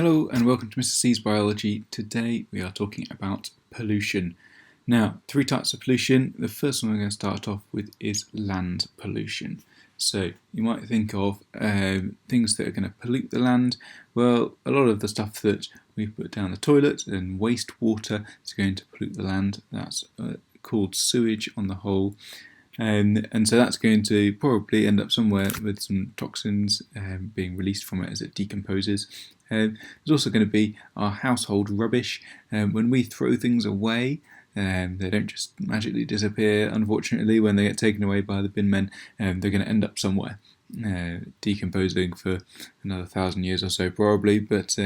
Hello and welcome to Mr. C's Biology. Today we are talking about pollution. Now, three types of pollution. The first one we're going to start off with is land pollution. So you might think of things that are going to pollute the land. Well, a lot of the stuff that we put down the toilet and wastewater is going to pollute the land. That's called sewage on the whole. And so that's going to probably end up somewhere with some toxins being released from it as it decomposes. There's also going to be our household rubbish. When we throw things away, they don't just magically disappear. Unfortunately, when they get taken away by the bin men, they're going to end up somewhere, decomposing for another 1,000 years or so probably, but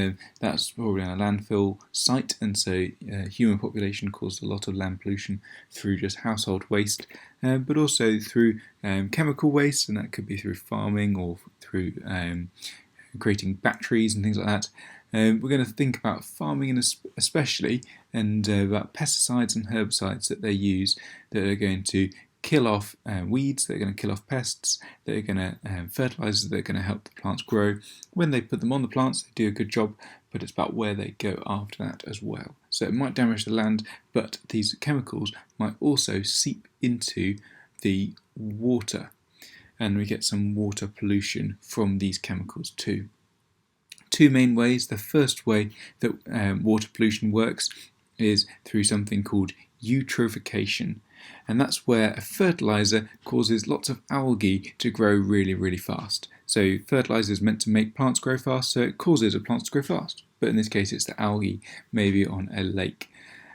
that's probably on a landfill site, and so human population caused a lot of land pollution through just household waste, but also through chemical waste, and that could be through farming or through creating batteries and things like that. We're going to think about farming especially, and about pesticides and herbicides that they use that are going to kill off weeds, that are going to kill off pests, that are going to fertilizers that are going to help the plants grow. When they put them on the plants, they do a good job, but it's about where they go after that as well. So it might damage the land, but these chemicals might also seep into the water, and we get some water pollution from these chemicals too. Two main ways. The first way that water pollution works is through something called eutrophication, and that's where a fertilizer causes lots of algae to grow really fast. So fertilizer is meant to make plants grow fast, so it causes the plants to grow fast, but in this case it's the algae, maybe on a lake.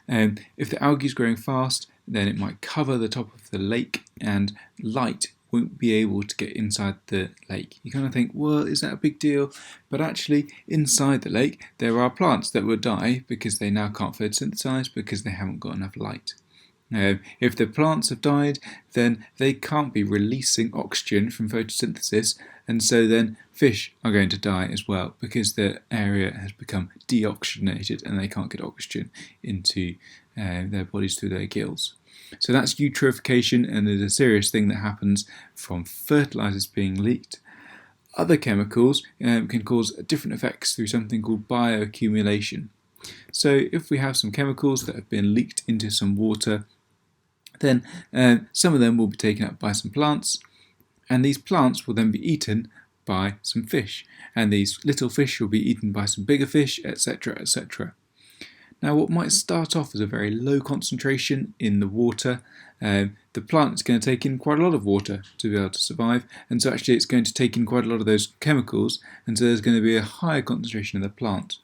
If the algae is growing fast, then it might cover the top of the lake and light won't be able to get inside the lake. You kind of think, well, is that a big deal? But actually, inside the lake, there are plants that will die because they now can't photosynthesize because they haven't got enough light. If the plants have died, then they can't be releasing oxygen from photosynthesis, and so then fish are going to die as well because the area has become deoxygenated and they can't get oxygen into their bodies through their gills. So that's eutrophication, and it's a serious thing that happens from fertilizers being leaked. Other chemicals can cause different effects through something called bioaccumulation. So if we have some chemicals that have been leaked into some water, then some of them will be taken up by some plants, and these plants will then be eaten by some fish, and these little fish will be eaten by some bigger fish, etc., etc. Now, what might start off as a very low concentration in the water, the plant is going to take in quite a lot of water to be able to survive, and so actually it's going to take in quite a lot of those chemicals, and so there's going to be a higher concentration in the plant.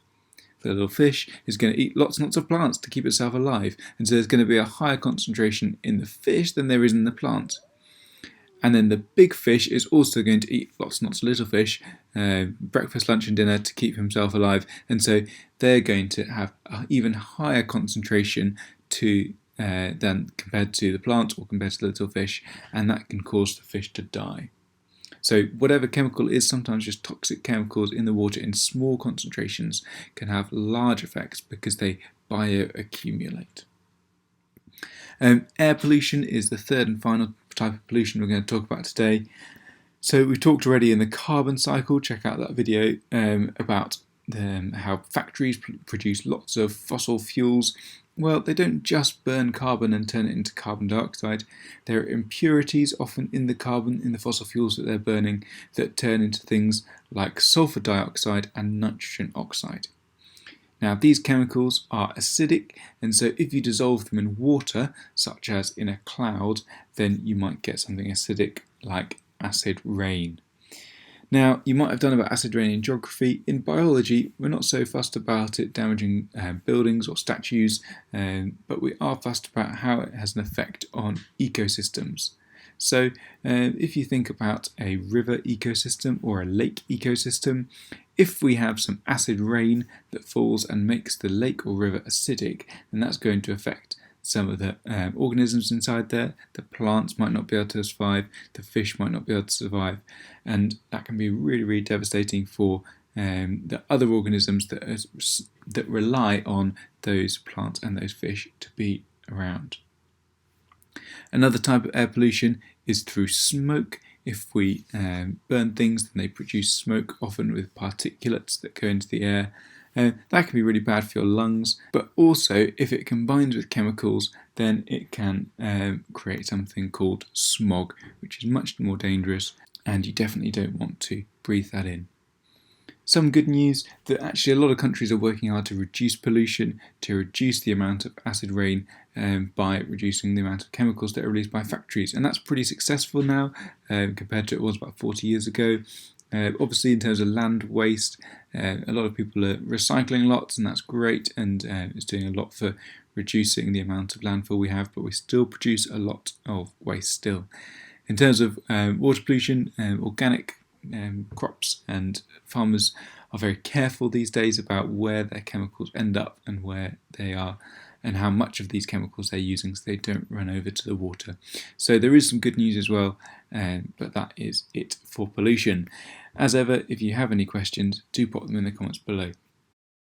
The little fish is going to eat lots and lots of plants to keep itself alive, and so there's going to be a higher concentration in the fish than there is in the plant. And then the big fish is also going to eat lots and lots of little fish, breakfast, lunch and dinner to keep himself alive, and so they're going to have an even higher concentration than compared to the plant or compared to the little fish, and that can cause the fish to die. So whatever chemical is, sometimes just toxic chemicals in the water in small concentrations can have large effects because they bioaccumulate. Air pollution is the third and final type of pollution we're going to talk about today. So we talked already in the carbon cycle. Check out that video about how factories produce lots of fossil fuels. Well, they don't just burn carbon and turn it into carbon dioxide. There are impurities often in the carbon in the fossil fuels that they're burning that turn into things like sulfur dioxide and nitrogen oxide. Now, these chemicals are acidic, and so if you dissolve them in water, such as in a cloud, then you might get something acidic like acid rain. Now, you might have done about acid rain in geography. In biology, we're not so fussed about it damaging buildings or statues, but we are fussed about how it has an effect on ecosystems. So if you think about a river ecosystem or a lake ecosystem, if we have some acid rain that falls and makes the lake or river acidic, then that's going to affect some of the organisms inside there. The plants might not be able to survive, the fish might not be able to survive, and that can be really devastating for the other organisms that rely on those plants and those fish to be around. Another type of air pollution is through smoke. If we burn things, then they produce smoke, often with particulates that go into the air. That can be really bad for your lungs, but also if it combines with chemicals, then it can create something called smog, which is much more dangerous, and you definitely don't want to breathe that in. Some good news that actually a lot of countries are working hard to reduce pollution, to reduce the amount of acid rain by reducing the amount of chemicals that are released by factories. And that's pretty successful now compared to it was about 40 years ago. Obviously, in terms of land waste, a lot of people are recycling lots, and that's great, and it's doing a lot for reducing the amount of landfill we have, but we still produce a lot of waste still. In terms of water pollution, organic crops and farmers are very careful these days about where their chemicals end up and where they are and how much of these chemicals they're using so they don't run over to the water. So there is some good news as well, but that is it for pollution. As ever, if you have any questions, do pop them in the comments below.